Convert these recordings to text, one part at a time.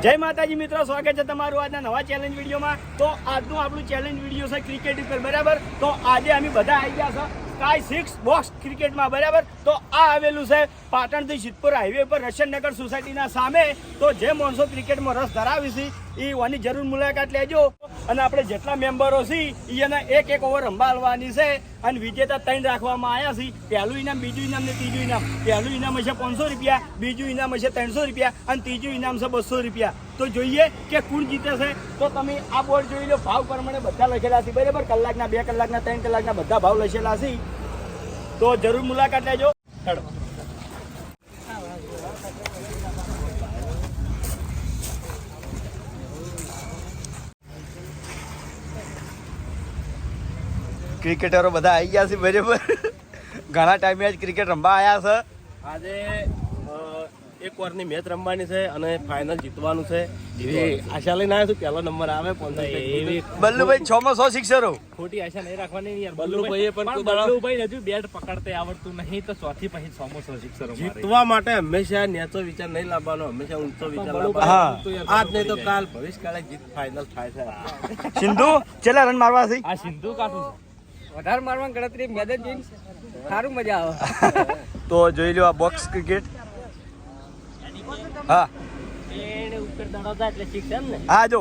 જય માતાજી મિત્રો, સ્વાગત છે તમારું આજના નવા ચેલેન્જ વિડીયોમાં। તો આજનું આપણું ચેલેન્જ વિડીયો છે ક્રિકેટ ઉપર, બરાબર। તો આજે અમે બધા આવી ગયા છે સ્કાય 6 બોક્સ ક્રિકેટમાં, બરાબર। તો આ આવેલું છે પાટણથી સિદ્ધપુર હાઈવે પર રશનનગર સોસાયટીના સામે। તો જે માણસો ક્રિકેટમાં રસ ધરાવે છે એ વાની જરૂર મુલાકાત લેજો। અને આપણે જેટલા મેમ્બરો છીએ એને એક એક ઓવર રંબાડવાની છે અને વિજેતા 3 રાખવામાં આવ્યા છે। પહેલું ઇનામ, બીજું ઇનામ ને ત્રીજું ઇનામ। પહેલું ઇનામ હશે 500 રૂપિયા, બીજું ઇનામ હશે 300 રૂપિયા અને ત્રીજું ઇનામ છે 200 રૂપિયા। તો જોઈએ કે કોણ જીતે છે। તો તમે આ બોર્ડ જોઈ લો, ભાવ પ્રમાણે બધા લખેલા છે, બરાબર। કલાકના, 2 કલાકના, 3 કલાકના બધા ભાવ લખેલા છે। તો જરૂર મુલાકાત લેજો। હેડો ક્રિકેટરો બધા આવી ગયા છે, બરાબર। ઘણા ટાઈમે આજ ક્રિકેટ રમવા આવ્યા છે। આજે એક ઓવરની મેચ રમવાની છે અને ફાઇનલ જીતવાનું છે એવી આશા લઈને આવ્યો છું। પહેલો નંબર આવે 500। બલ્લુભાઈ 6 માં 100 સિક્સરો। ખોટી આશા નહીં રાખવાની યાર। બલ્લુભાઈએ પણ બલ્લુભાઈ હજુ બેટ પકડતે આવડતું નહીં, તો 100 થી પછી 100 સિક્સરો જીતવા માટે હંમેશા નેચો વિચાર નહીં લાવવાનો, હંમેશા ઊંચો વિચાર લાવવાનો। આજ નહીં તો કાલ ભવિષ્યકાળે જીત ફાઇનલ થાય છે। સિંધુ કેટલા રન મારવા છે? આ સિંધુ કાઠું છે, 18 મારવાની ગણતરી મેદાન જઈને સારું મજા આવે। તો જોઈ લો આ બોક્સ ક્રિકેટ। હા એને ઉપર દડો જાય એટલે સિક્સ એમ ને। હા, જો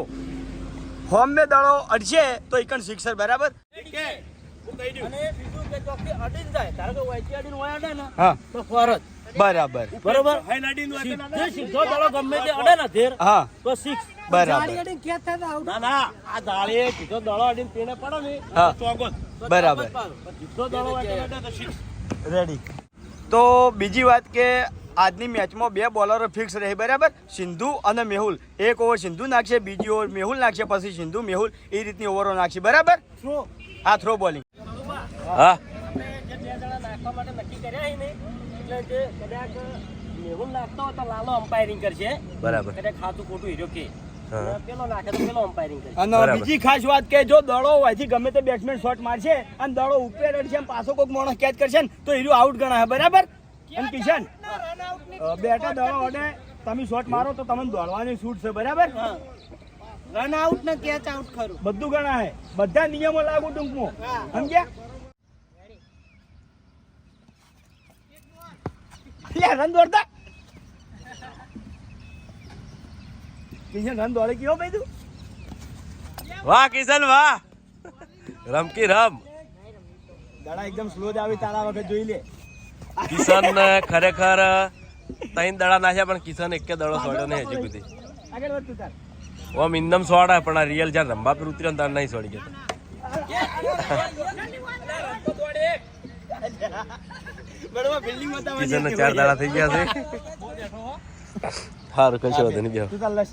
હોમ મે દડો અડશે તો એકન સિક્સર, બરાબર। અને બીજું કે ચોકથી અડીને જાય, ધારો કે વાયથી અડીને વાય અડે ને હા તો ફરજ, બરાબર બરોબર। સીધો દડો ગમે તે અડે ને ધેર હા તો સિક્સ, બરાબર। ના ના, આ ધાળીએ સીધો દડો અડીને તેને પડે ને હા ચોગો બરાબર, સીધો દડો અડીને તો સિક્સ રેડી। તો બીજી વાત કે આજની મેચમાં 2 બોલરો ફિક્સ રહે, બરાબર। સિંધુ અને મેહુલ। એક ઓવર સિંધુ નાખશે, બીજી ઓવર મેહુલ નાખશે, પછી સિંધુ મેહુલ એ રીતની ઓવરો નાખશે, બરાબર। હા, થ્રો બોલિંગ। હા આપણે જે 2 જણા નાખવા માટે નક્કી કર્યા છે ને, એટલે જે કદાચ મેહુલ નાખતો હોય તો લાલો અમ્પાયરિંગ કરશે, બરાબર। કદાચ ખાતું ખોટું હીરો કે પેલો નાખે તો પેલો અમ્પાયરિંગ કરશે। અને બીજી ખાસ વાત કે જો દડો હોયથી ગમે તે બેટ્સમેન શોટ મારશે અને દડો ઉપર અડશે, પાછો કોઈક માણસ કેચ કરશે ને તો હીરો આઉટ ગણાય, બરાબર। અને કિશન બેટા દડો અડે, તમે શોટ મારો તો તમને દોડવાની છૂટ છે, બરાબર। રન આઉટ ને કેચ આઉટ ખરું, બધું ગણાય, બધા નિયમો લાગુ ટૂંકમાં, સમજ્યા? લે રન દોડતા કિશન, રન દોડે કેવો ભાઈ તું? વાહ કિશન વાહ, રમ કી રમ। દડા એકદમ સ્લો જ આવી તારા વખત, જોઈ લે। કિશન ખરેખર 3 દડા નાખ્યા પણ કિશન એક દડો છોડ્યો નહીં હજી સુધી। આગળ વધ તું તાર। ઓમ ઇન્દમ સોડા પણ આ રિયલ જ્યાં રંબા પર ઉતર્યો ને તાર નહીં છોડી ગયો। બરોબર, ફિલ્ડિંગ બતાવવાની કિશન ને હતી 4 દડા થઈ ગયા છે। સારું કશો વાંધો નહીં, બેહો। તું ચાલ લસ।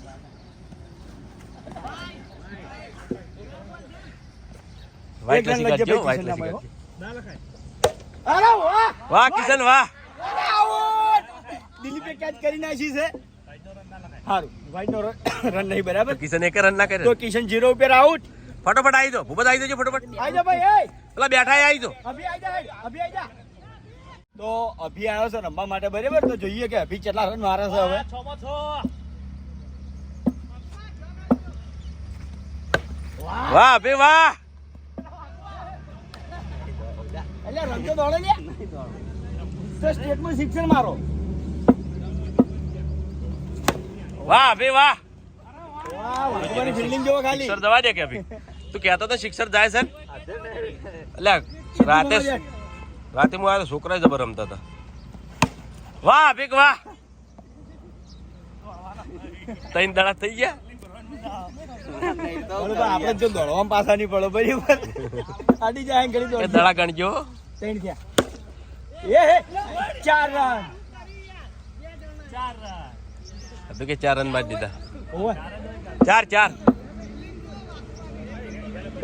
વાઈટ લસી એક રન કાઢજો, લગજે વાઈટ ભાઈ લસી કિશનના કાઢજો। અરે વાહ વાહ કિશન વાહ, આઉટ! દિલીપે કેચ કરી નાખી છે। સારું, વાઈટ નો રન નહીં, બરાબર। તો કિશન એક રન ના કરે। તો કિશન 0 ઉપર આઉટ। ફટોફટ આવી જાઓ, ભૂપત આવી જજો ફટોફટ। આઈ જા ભાઈ, એ પેલા બેઠા આવી જાઓ। અભી આઈ જા, અભી આઈ જા। તો અભી આવ્યો છે રમવા માટે, બરાબર। તો જોઈએ કે અભી કેટલા રન મારે છે હવે। 6 માં 6। વાહ બે વાહ, એટલે રન તો દોડે લે, તો સ્ટેટમાં સિક્સર મારો। વાહ બે વાહ। વાહ, વાઘવાની ફિલ્ડિંગ જોવો ખાલી। સિક્સર દવા દે કે અભી તું કહેતો તો સિક્સર જાય છે એટલે રાતે હું આવ્યો છોકરા જબર રમતા હતા। વાહ ભીક વાહ, 3 દડા થઈ ગયા। બરોબર, આપણે જો દોડવામાં પાછા નહીં પડો, બરાબર। આડી જાય ઘડી એ દોડ, દડા ગણજો। 3 થયા। એ 4 રન, અભી કે 4 રન મારી દીધા। ઓય 4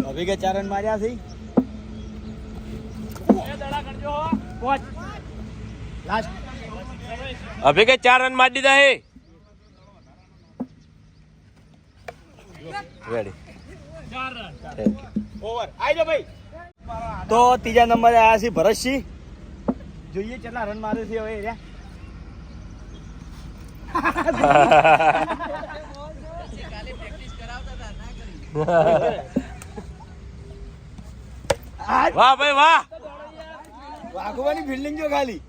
અભી કે 4 રન માર્યા છે। પાંચ લાસ્ટ। અભી કે 4 રન મારી દીધા હે। Ready, 4 run. Thank you. Over આઈ જાઓ ભાઈ। તો ત્રીજા નંબરે આવ્યા છે ભરતસિંહ। જોઈએ કેટલા રન મારે છે હવે. વાહ ભાઈ વાહ. વાઘોબાની ફિલ્ડિંગ જો ખાલી.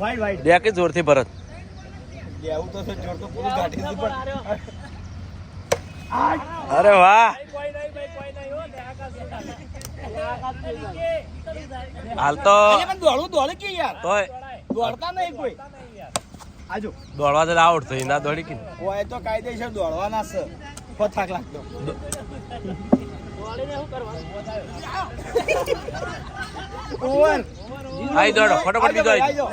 વાઈડ વાઈડ બે કે જોરથી ભરત. લેવું તો છે જોર તો પૂરું ગાડી દીધું પણ અરે વાહ. હાલ તો અરે પણ દોડવું દોડે કે યાર તોય દોડતા નહીં કોઈ આજો દોડવા તો આઉટ થઈ ના દોડી કે હોય તો કાયદેસર દોડવાના છે પથાક લાગતો ઓવર આઈ દોડો ફટાફટ બીજો આઈ. આજો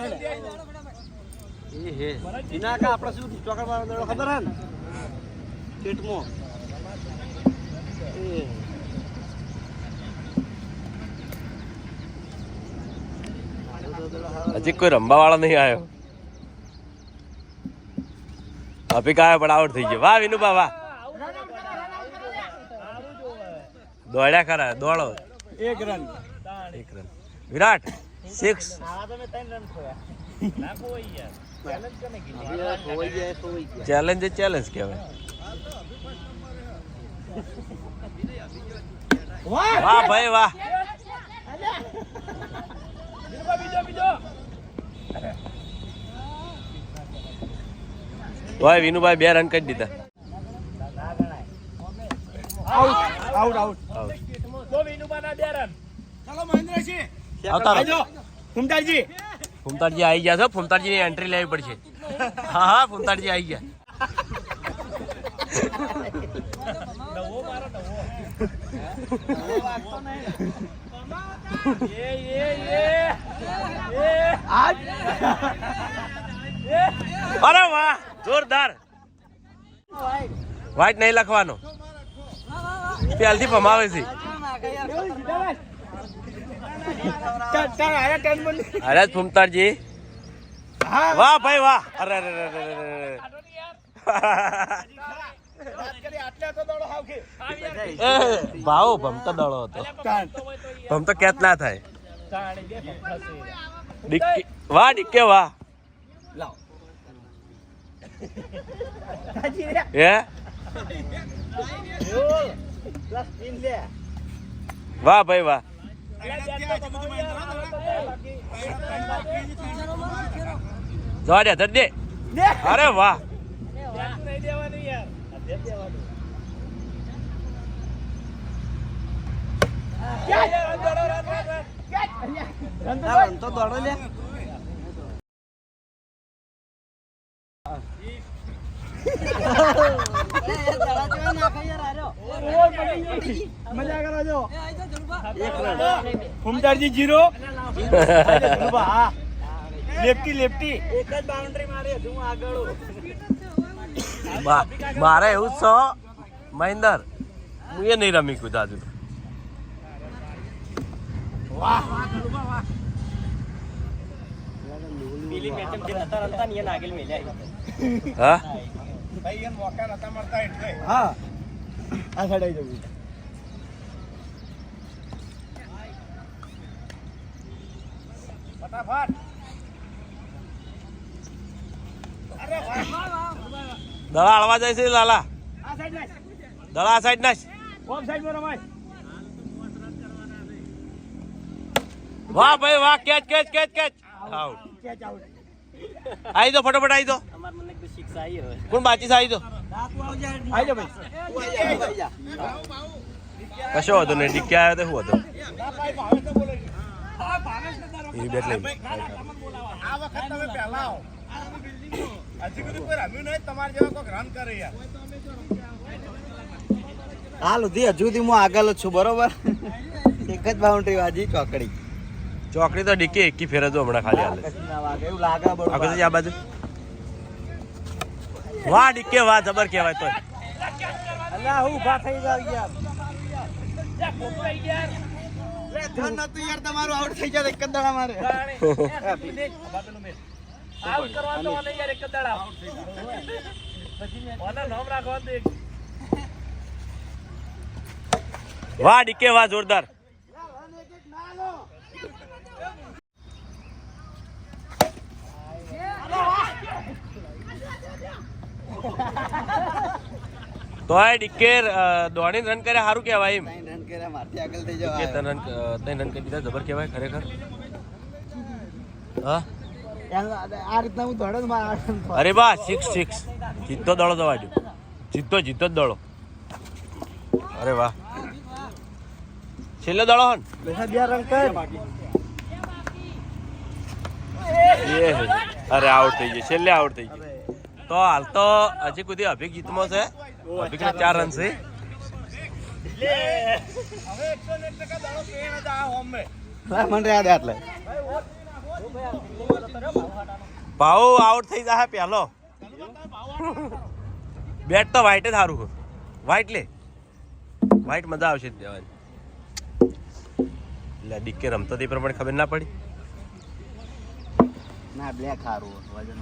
એના કા આપણે શું ચોકડ મારવાનો દડો ખબર હે ને પેટમાં હજી કોઈ રમવા વાળો નહીં આવ્યો. અભિક આવ્યો પણ આઉટ થઈ ગયો. વાહ વિનુભા વાહ. દોડ્યા ખરા દોડો. 1 રન 1 રન. વિરાટ 6. ચેલેન્જ ચેલેન્જ કહેવાય. વાહ ભાઈ વાહ. વાહ વિનુભાઈ 2 રન કરી દીધા. આઉટ આઉટ આઉટ ચાલો મહેન્દ્રસિંહ આવતા રહો. આજો ફૂમતાજી ફૂમતાડજી આવી ગયા છો. ફૂમતાડજી ની એન્ટ્રી લેવી પડશે. હા હા ફૂમતાડજી આવી ગયા. અરે વાહ જોરદાર. વાઈટ નહીં લખવાનો. પહેલથી ભમાવે છે. અરે ફૂમતાડજી વાહ ભાઈ વાહ. અરે અરે અરે અરે. ભાવ ભમતો દડો હતો. ભમતો કેચ ના થાય. ડિક્કી વાહ ડિક્કે વાહ. હે વાહ ભાઈ વાહ. જવા દે ધર દે. અરે વાહ. તો દોડો લે મજા કરો છો ફૂમતાજી 0 લેફ્ટી લેફ્ટી એક જ બાઉન્ડ્રી મારી હજુ હું આગળ મારે એવું છો મહેન્દર હું એ નહીં રમી કુદા હજુ. પેલી મેચ જે નતા રમતા ને એને આગળ મેલ્યા હા ભાઈ એમ મોકા નતા મળતા એટલે હા આ સડાઈ જવું ફટાફટ અરે વાહ દડા હળવા જાય છે લાલા. આ સાઈડ નાખ દડા આ સાઈડ નાખ. ઓફ સાઈડ માં રમાય વાહ ભાઈ વાહ. Catch catch catch catch. Out. Catch out આવી દો ફટાફટ આવી દો. અમાર મને કોઈ શિક્ષા આવી હવે કોણ બાકી છે આવી દો. આજો ભાઈ કશો હતો ને ડિક્કે આવ્યો તો શું હતો. એ બેટ લઈ આ વખત તમે પહેલા આવો હજી બધું કોઈ રમ્યું નહીં તમારે જેવા કોઈક રન કરે યાર હાલ સુધી હજુ સુધી હું આગળ જ છું બરોબર. એક જ બાઉન્ડ્રી વાજી ચોકડી ચોકડી તો ડિક્કે એકી ફેર જ હમણાં ખાલી હાલે. એવું લાગે બરોબર. આગળ જજે આ બાજુ. વાહ ડિક્કે વાહ જબર કહેવાય તો. અલ્યા હું ઊભા થઈ જાવ યાર. ધન નતું યાર તમારું આઉટ થઈ જાય એક જ દાડા મારે વાહ ડીકે વાહ જોરદાર. તો આ ડીકે દોડીને રન કરે સારું કહેવાય એમ. રન કર્યા મારથી આગળ થઈ કે જવા. તને રન કરી દીધા જબર કહેવાય ખરેખર. હા આ રીતના હું દોડે અરે બા 6 જીતતો દડો દવાડ્યો. જીતતો જ દડો. અરે વાહ છેલ્લો દડો હન બે રન કર. અરે આઉટ થઈ ગયો છેલ્લે આઉટ થઈ ગયો. તો હાલ તો હજી સુધી અભિક જીતમાં છે. અભિક 4 રન છે. મને યાદ એટલે ભાવ આઉટ થઈ જાય પેલો. બેટ તો વ્હાઈટ જ સારું. વ્હાઈટ લે વ્હાઈટ મજા આવશે જ દેવાની. એટલે ડીકે રમતો તે પ્રમાણે ખબર ના પડી. ના બ્લેક હારું વજન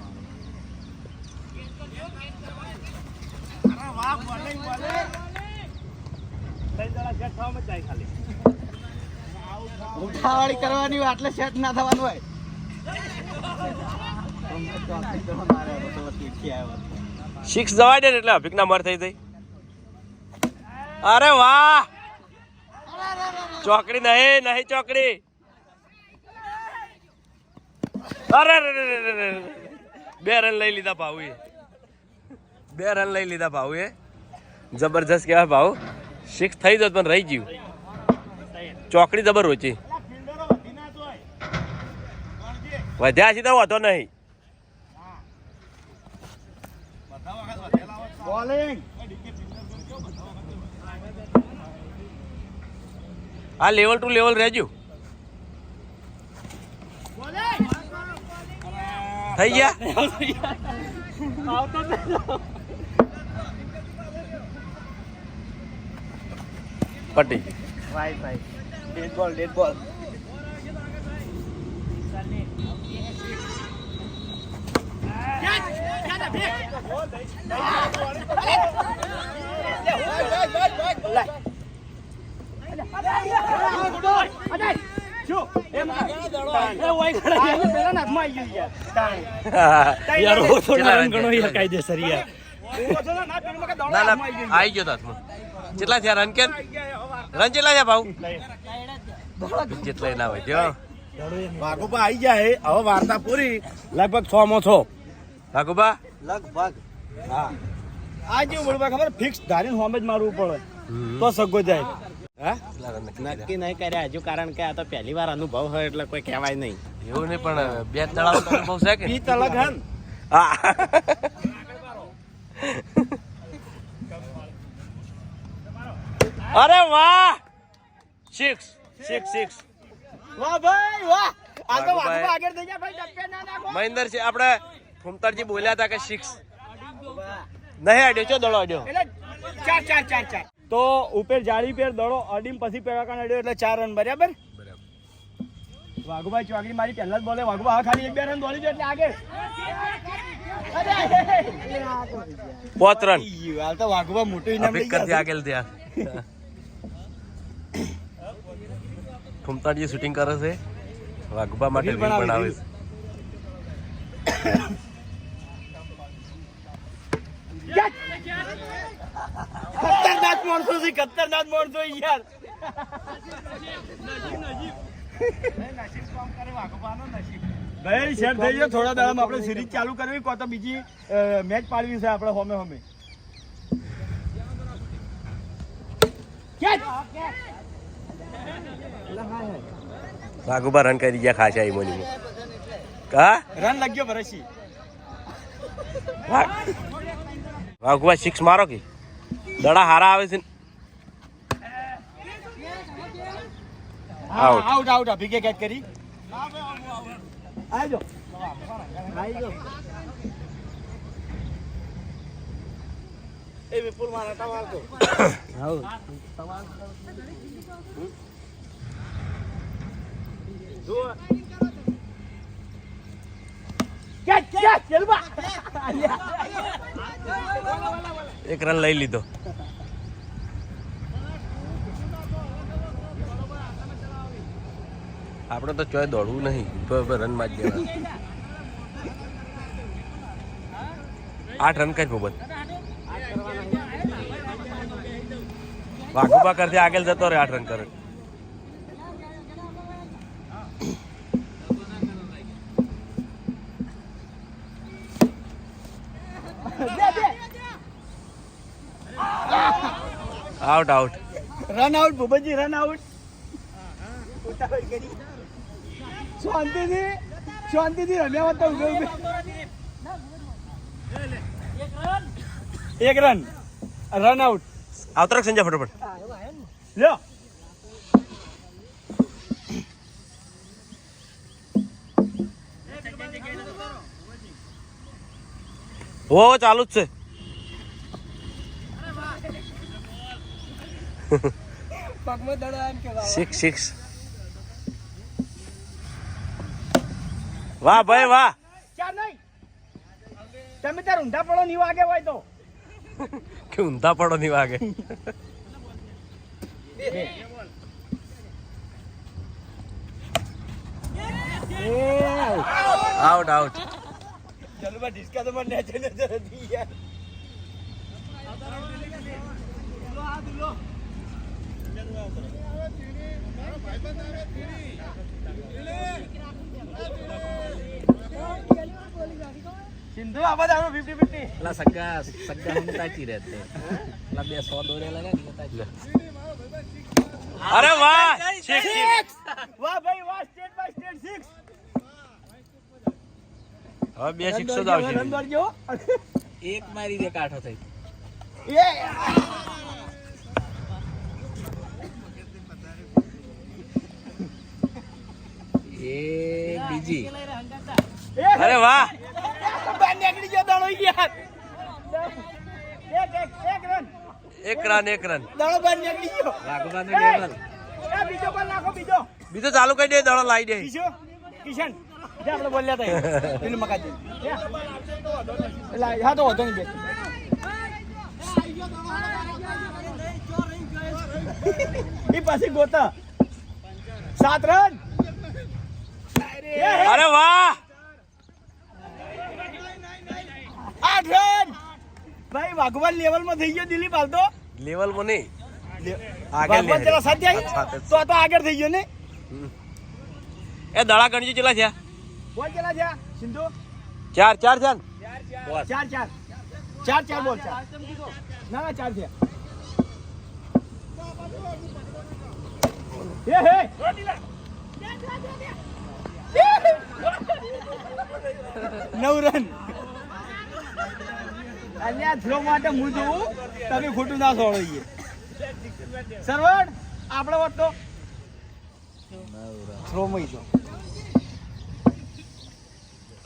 ઉઠાવાળી કરવાની હોય એટલે સેટ ના થવાનું હોય. સિક્સ જવાય ને એટલે અભિક ના મર થઈ જાય. અરે વાહ ચોકડી નહીં ચોકડી. અરે 2 રન લઈ લીધા ભાઉએ. 2 રન લઈ લીધા ભાઉએ. જબરજસ્ત કહેવાય ભાવ. 6 થઈ જત પણ રહી ગયું. ચોકડી જબર ઓછી વધ્યા સીધા વધો નહીં. બોલિંગ આ લેવલ ટુ લેવલ રહેજો. થઈ ગયા પટી ગઈ. ભાઈ ડેડ બોલ કાયદેસર યાર. ના ના આવી ગયો હાથમાં. કેટલા થયા રન કેમ રન કેટલા થયા ભાવ જેટલા ના હોય જો વાઘુબા આવી જાય હવે વાર્તા પૂરી લગભગ 6 માં 6. વાઘુબા લગભગ આ જેવું બોલવા ખબર ફિક્સ ધારીને હોમ જ મારવું પડે તો સગો જાય. નક્કી નહીં કર્યા હજુ કારણ કે આ તો પહેલી વાર અનુભવ હોય એટલે કોઈ કહેવાય નહીં. એવું નહીં પણ 2 તળાવ અનુભવ છે કે પીચ અલગ હે ને. હા અરે વાહ 6 વાહ ભાઈ વાહ આ તો વાઘુબા આગળ થઈ ગયા ભાઈ. ટપ્પે ના નાખો. મહેન્દ્ર છે આપણે ફૂમતારજી બોલ્યા હતા કે 6 નહીં અડ્યો ચો દડો અડ્યો. એટલે 4 તો ઉપર જાળી પેર દડો અડીમ પછી પેવાકાન અડ્યો એટલે 4 રન બરાબર. વાઘુભાઈ ચોકડી મારી પહેલા જ બોલે. વાઘુબા હા ખાલી 1-2 રન દોડી દો એટલે આગળ. 5 રન હાલ તો વાઘુબા મોટું ઇનામ લઈ અભિક કરતી ગયા. આગળ થયા. ફૂમતારજી શૂટિંગ કરે છે વાઘુબા માટે રીલ બનાવે છે. ખતરનાક માણસો છે ખતરનાક માણસો યાર. ભાઈ સેટ થઈ ગયો. થોડા દાડામાં આપણે સિરીઝ ચાલુ કરવી કો તો બીજી મેચ પાડવી છે આપણે હોમે હોમે. વાઘુબા રન કરી ગયા ખાસા ઈમોની કા રન લાગ્યો ભરસી. વાઘુબા 6 મારો કે દડા હારા આવે છે. આઉટ અભિકે કેચ કરી. આવજો એ વિપુલ મારા ટાવાલ તો એક રન લઈ લીધો. આપણે તો ચોય દોડવું નહીં તો રન માં જ દેવા 8 રન કઈ ભૂપત વાઘુબા કરતી આગળ જતો રે 8 રન કરે આઉટ આઉટ રન આઉટ ભૂપતજી રન આઉટ શાંતિથી રમ્યા હોત તો એક રન રન આઉટ આવતરક સંજય ફટોફટ લ્યો ઓ ચાલુ જ છે સિક્સ વાહ ભાઈ વાહ ચાર નહીં તમે તાર ઊંધા પડો નહીં વાગે હોય તો કે ઊંધા પડો નહીં વાગે આઉટ આઉટ ચલો ડિસ્કા તો મને નજર હતી યાર सिंधु आवाज आओ 50-50 ला सग्गा हम ताची रहते ला 200 दोरे लगा के ताची અરે વાહ સિક્સ वाह भाई वाह स्टेट बाय स्टेट 6 હવે બે સિક્સો જ આવશે રન દોડજો एक मारी दे काठो થઈ એ એ બીજી અરે વાહ બાર નીકળી ગયો દાણો યાર એક રન એક રન દાણો બાર નીકળી ગયો વાઘબાનો લેવલ એ બીજો બોલ નાખો બીજો બીજો ચાલુ કરી દે દડો લાવી દે બીજો કિશન જે આપણે બોલ્યા હતા પેલું મકાજી હા તો વધો નહીં એ પાછી ગોતા 7 રન અરે વાહ 8 રન ભાઈ વાઘવાન લેવલ માં થઈ ગયો દિલીપ હાલ તો લેવલ માં નહીં આગળ વાઘવાન ચલા સાથ જાય તો આગળ થઈ ગયો ને એ દડા ગણજી ચેલા છે બોલ ચલા જા સિંધુ 4 છે ને 4 બોલ 4 ના 4 છે હે 9 રન અલ્યા થ્રો માટે હું જોઉં તમે ખોટું ના સોળીએ સરવણ આપણે વાત તો થ્રો માં જો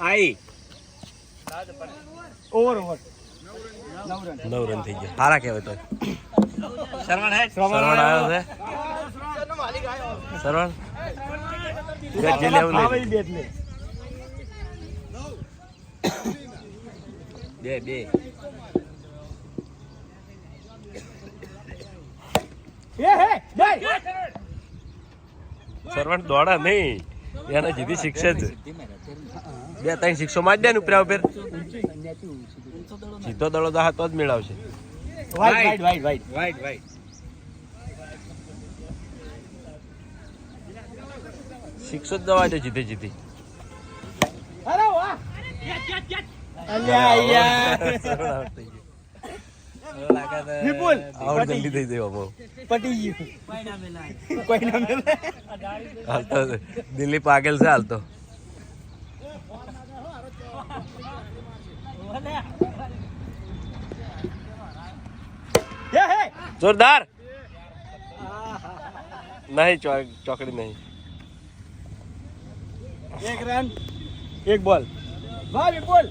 આઈ ઓવર 9 9 રન થઈ ગયા સારા કહેવાય તો શરવણ હે સરવણ આવ્યો છે સરવણ બેટ જે લેવું હા લઈ ભાઈ બેટ લે બે હે જય સરવણ દોડા નહીં એને જીધી શિક્ષે જ 2-3 શિક્ષો માં જ દે ને ઉપરા ઉપર સીધો દડો દા તો જ મેળવશે વાઈટ શિક્ષો જ દવા દે જીતે જીતી અરે વાહ અલ્યા યાર વિપુલ આઉટ જલ્દી થઈ જાય બાબુ પટી ગયું કોઈ ના મેલે હાલતો દિલીપ આગળ છે હાલતો હે જોરદાર નહીં ચોકડી નહીં 1 રન 1 બોલ વાહ વિપુલ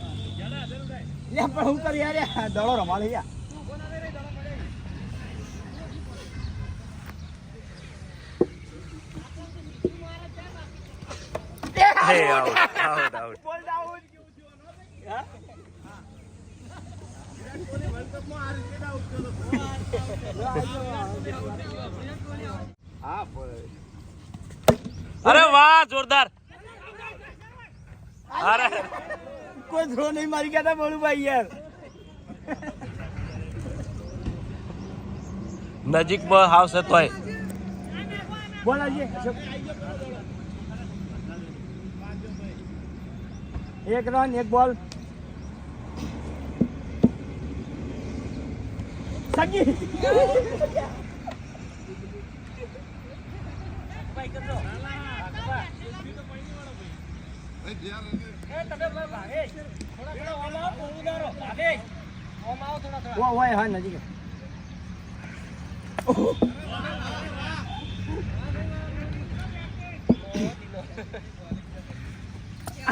લે પણ હું કરી યાર દડો રમાડે યાર હે આઉટ બોલ ડાઉન અરે વાહ જોરદાર. અરે કોઈ થ્રો નહીં મારી ગયા હતા બોલુભાઈ યાર. નજીકમાં હાવશે તોય. બોલ આજે એક રન એક બોલ. સગી ઓય હા નજીક.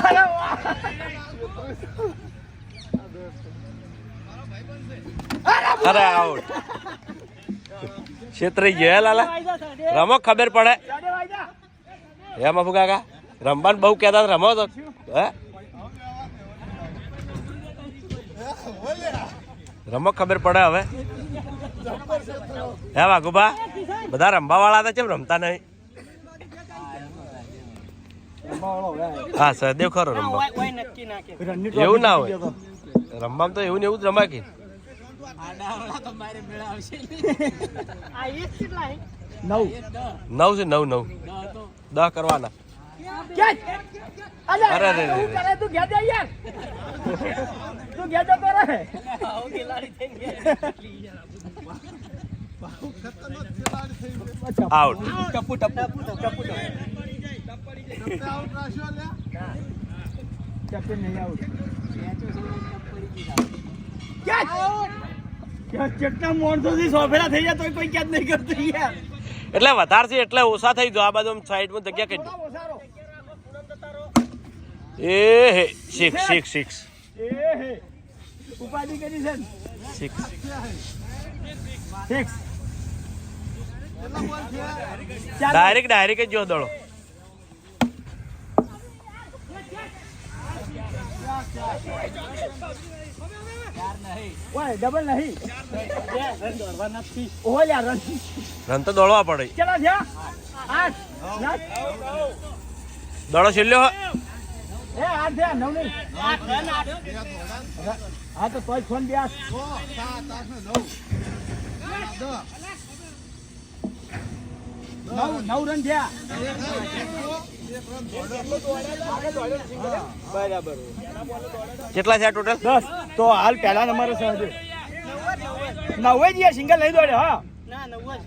અરે વાહ. અરે આઉટ. છેતરી ગયા લાલા. રમો ખબર પડે સાડે વાગ્યા. હે મફુ કાકા રમવાનું બહુ કહેતા હતા, રમો તો હે રમો ખબર પડે હવે. હે વાઘુબા બધા રમવા વાળા હતા, કેમ રમતા નહીં? હા સહદેવ ખરો રમવા. કોઈ નક્કી નાખે એવું ના હોય રમવામાં, તો એવું ને એવું જ રમાય કે. આ એક કેટલા હે? 9 9 છે 9 10 કરવાના. અરે અરે, અરે, તું અરે. કરે તું ઘેર જા યાર. તું ઘેર જતો રહે. આવો ખેલાડી થઈ ગયા. આઉટ. ટપુ ટપુ ટપુ ટપુ નહીં આઉટ. કેટલા માણસોથી સોફેરા થઈ જાય તોય કોઈ ક્યાં જ નહીં કરતું યાર. એટલે વધારે છે એટલે ઓછા થઈ જાવ. આ બાજુ સાઈડમાં જગ્યા કરી દો. એ હે સિક્સ એ હે ઉપાધિ કરી છે ને? 6. 6 ડાયરેક્ટ જ જો દડો. ઓય ડબલ નહીં. ઓય યાર રન. રન તો દોડવા પડે. કેટલા થયા? 8 દડો છેલ્લો એ 8 થયા 9 નહીં. હા તો તોય ફોન બે 8 9 રન થયા. બરાબર. કેટલા થયા ટોટલ? 10 તો હાલ પહેલા નંબર છે હજુ 9 જ યાર સિંગલ નહીં દોડે. હા ના 9 જ.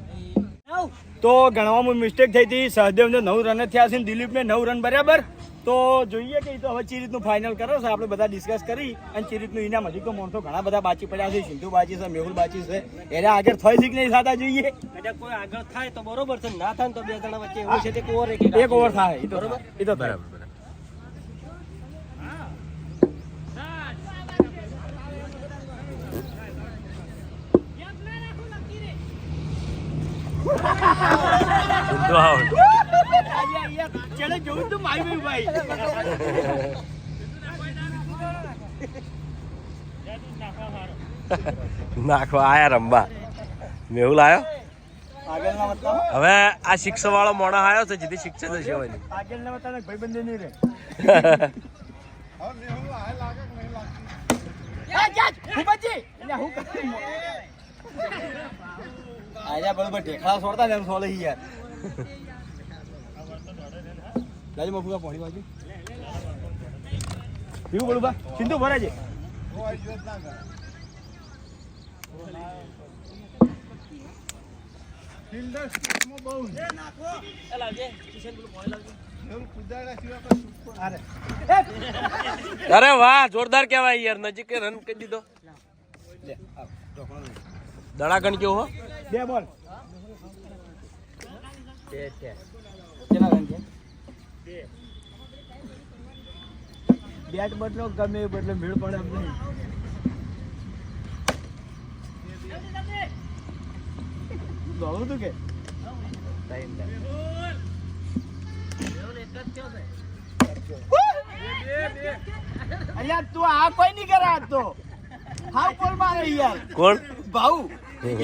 તો ગણવામાં મિસ્ટેક થઈ હતી. સહદેવને 9 રન જ થયા છે ને દિલીપને 9 રન બરાબર. તો જોઈએ કે તો હવે ચી રીતનું ફાઇનલ કરો છે આપણે બધા ડિસ્કસ કરી અને ચી રીતનું ઇનામ. હજી તો માણસો ઘણા બધા બાકી પડ્યા છે. સિંધુ બાજી છે, મેહુલ બાજી છે. એને આગળ થઈ શીખ નહીં થતા જોઈએ. કદાચ કોઈ આગળ થાય તો બરોબર છે, ના થાય ને તો બે જણા વચ્ચે એવું છે કે ઓવર એક ઓવર થાય એ તો બરોબર. એ તો થાય. બરાબર. સિંધુ આઉટ. ચેડે જોયું તું મારી ભાઈ. નાખો આયા રમવા. મેહુલ આવ્યો. આગળના મતલબ હવે આ શિક્ષક વાળો મોણો આવ્યો છે, જીધી શિક્ષક જ છે. આગળના મતલબ ભાઈબંધ નહીં રે. આયા બરોબર ઢેખડા છોડતા ને એમ છોડે યાર. લાજી મફુકા પોણી બાજુ પીવું બોલું બા સિંધુ ભરે છે. અરે વાહ જોરદાર કેવાય યાર. નજીક રન કરી દીધો. દડાગણ કેવું હો. 2 બોલ. કેટલા રન છે? 2 બેટ બદલો ગમે એ બદલો મેળ પડે એમ નહીં. દોડું તું કે અલ્યા તું આ કોઈ નહીં કરે આજ તો. હા બોલ મારે યાર. કોણ? ભાઉ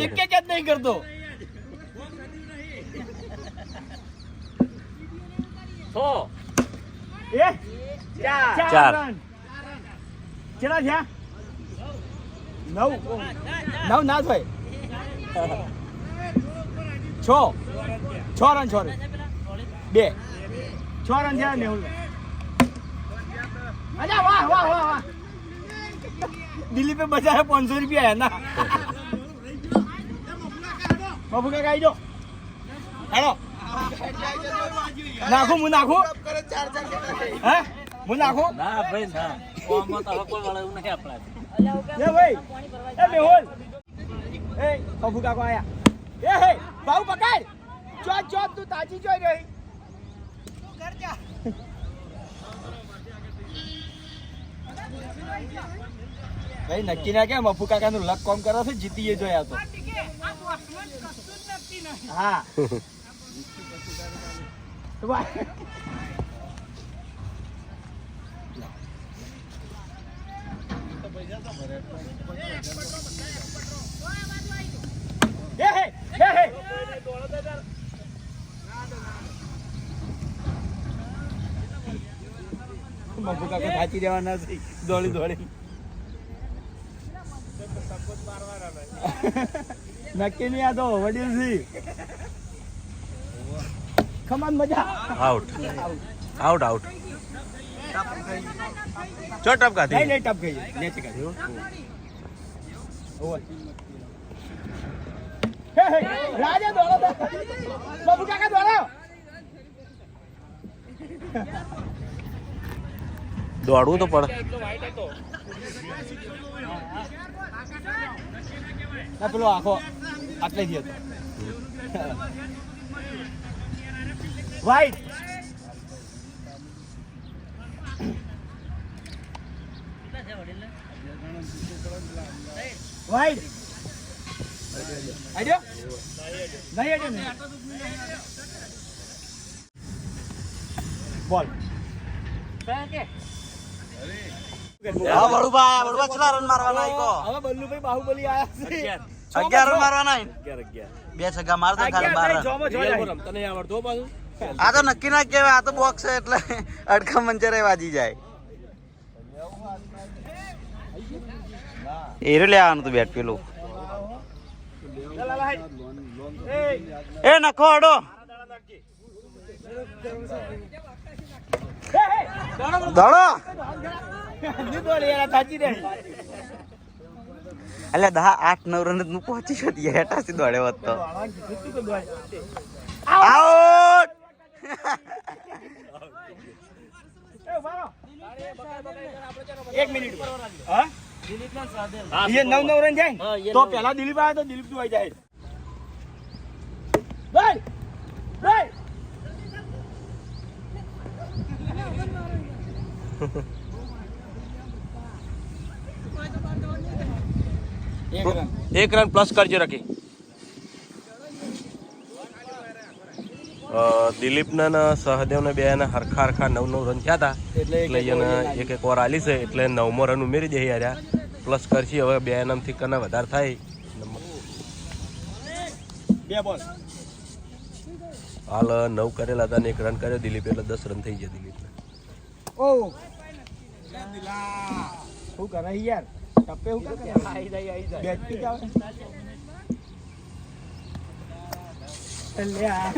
એક જ નહીં કરતો. એ ચાર ચાર. રન. કેટલા થયા? 9 ના થાય. 6 રન 2 6 રન થયા મેહુલ. અચ્છા વાહ દિલીપે બચાવ્યા 500 રૂપિયા એના. બાપુ કાકા આવી જાઓ. હેલો નાખું હું નાખું હે હું નાખું ના ભાઈ ના કોમમાં તો હવે કોઈ વળે એવું નહીં આપણા એ ભાઈ એ મેહુલ એ બાપુ કાકા આયા એ હે બાબુ પકડ ચોપ તું તાજી જોઈ રહી ભાઈ નક્કી ના કેમ અપુ કાકા નું લક કોમ કરો છે જીતીએ જોયા તો હા બાપુ કાકા થાચી દેવાના છે દોડી નક્કી નહીં આ તો વડીલ છે ખમાન મજા આઉટ ચો ટપ કાઢી નહીં ટપ ગઈ નેચે કાઢી ઓવર હે રાજા દોડો બાપુ કાકા દોડો દોડવું તો પડે ના પેલો આખો આટલે જ હતો વાઈટ વાઈટ આજો નહીં આજો ને બોલ હા વડુભા કેટલા રન મારવાના ઈ કહો? હવે બલ્લુભાઈ બાહુબલી આયા છે 11 રન મારવાના ઈ? 11 બે છગ્ગા મારતા ખાલી 12 રન. રમતા નહીં આવડતો પાછું આ તો નક્કી ના કહેવાય, આ તો બોક્સ છે એટલે અડખા મંચરે વાજી જાય. એરે લેવાનું તું બેટ પેલું એ નખો અડો દડો એટલે 10-8-9 રન નું પહોંચી શકીએ હેઠાથી દોડે હોત તો આઉટ. એક મિનિટ હા ये 9 रन जाए तो पहला दिलीप आया तो दिलीप तू आ जाए बोल बोल એક રન પ્લસ કરજો રાખી દિલીપના ને સહદેવને બે હરખા 9 રન થયા હતા એટલે એને એક ઓવર આલી છે એટલે 9મો રન ઉમેરી દે યાર પ્લસ કરશી હવે બે એનામથી કના વધારે થાય બે બોલ હાલ 9 કરેલા હતા ને 1 રન કર્યો દિલીપ એટલે 10 રન થઈ ગયા દિલીપને ओ શું કરે યાર ટપ્પે હું કરે આઈ જાય બેટ પી જાવ લે આ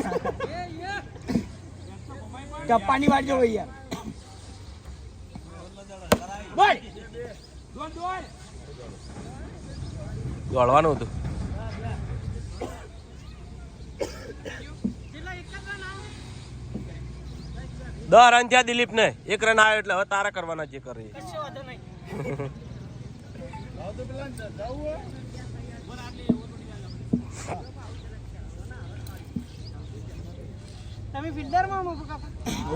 ટપ્પાની વાર જો યાર બોલ દોડવાનું હતું દસ રન થયા દિલીપ ને 1 રન આવ્યો એટલે હવે તારા કરવાના જે કરે તમે ફિલ્ડર માં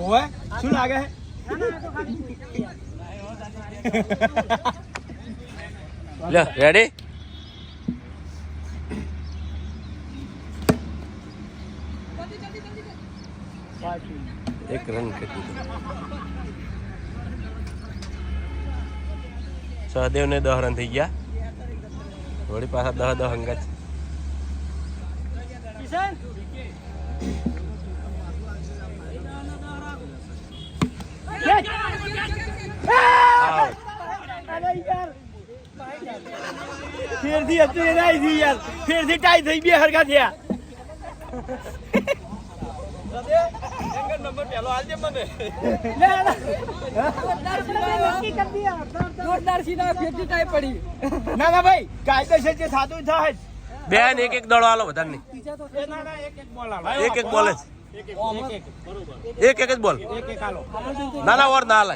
ઓવે શું લાગે લે રેડી એક રન કેટલું સહદેવ ને 10 રન થઈ ગયા વળી પાછા 10 હંગાત આઉટ. અરે યાર ફેરથી હતું એ નાઈ થયું યાર ફેરથી ટાઈ થઈ બે હરખા થયા ના ના ભાઈ કાયદેસર જે થતું થાય જ. બેન એક એક દડો આલો વધારે નહીં. એક એક બોલ જ. એક એક જ બોલ. ના ના ઓર ના હાલે.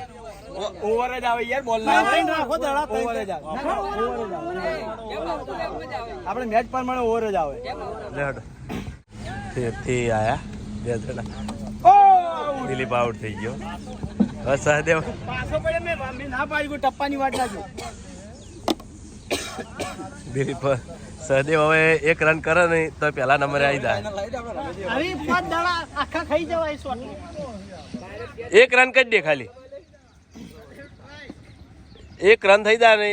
ઓવર જ આવે યાર બોલ ના ઓવર જ આવે આપણે મેચ પ્રમાણે ઓવર જ આવે લેડ. ફેરથી આયા બે જણા. ઓ દિલીપ આઉટ થઈ ગયો. હવે સહદેવ પાછો પડે મેં ના પાડી કોઈ ટપ્પાની વાટ ના જો દિલીપ સહદેવ હવે એક રન કરે નહીં તો પહેલા નંબરે આવી જાય. આવી 5 દાડા આખા ખાઈ જવાય શોટ એક રન કરી દે ખાલી. એક રન થઈ જાય ને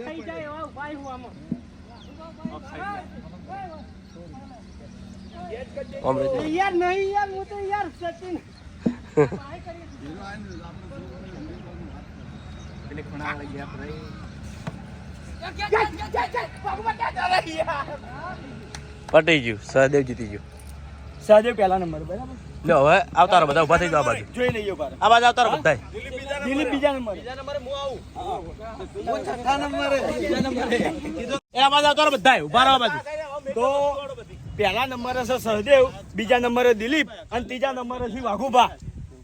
ખાઈ જાય એવા ભાઈ હું આમાં આમ રહી જાય. યાર નહીં યાર હું તો યાર સચિન પટી ગયું. સહદેવ જીતી ગયું. સહદેવ પહેલા નંબર બરાબર લો હવે આવતારો બધા ઉભા થઈ જાઓ આ બાજુ. જોઈ લઈએ ઉપર આ બાજુ આવતારો બધા. દિલીપ બીજા નંબર એ આ બાજુ આવતારો બધા ઉભા રહો આ બાજુ. તો પહેલા નંબરે છે સહદેવ બીજા નંબરે દિલીપ અને ત્રીજા નંબરે છે વાઘુભા.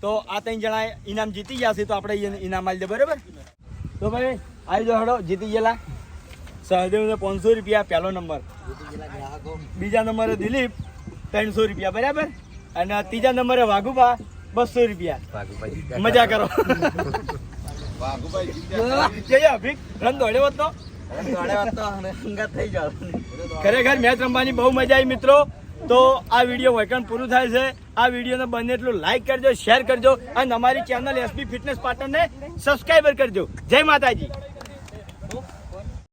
તો આ 3 જણા ઇનામ જીતી ગયા છે તો આપણે ઇનામ આલી દે બરાબર. તો ભાઈ આવી જાઓ હડો જીતી ગયેલા સહદેવને 500 રૂપિયા પહેલો નંબર બીજા નંબરે દિલીપ 300 રૂપિયા બરાબર અને ત્રીજા નંબરે વાઘુભા 200 રૂપિયા મજા કરો જઈએ અભિક રન દોડ્યો હતો ખરેખર મેચ રમવાની બહુ મજા આવી મિત્રો. તો આ વિડીયો વૈકણ પૂરું થાય છે. આ વિડીયોને બને એટલું લાઈક કરજો શેર કરજો અને અમારી ચેનલ એસબી ફિટનેસ પાટણને સબસ્ક્રાઈબર કરજો. જય માતાજી.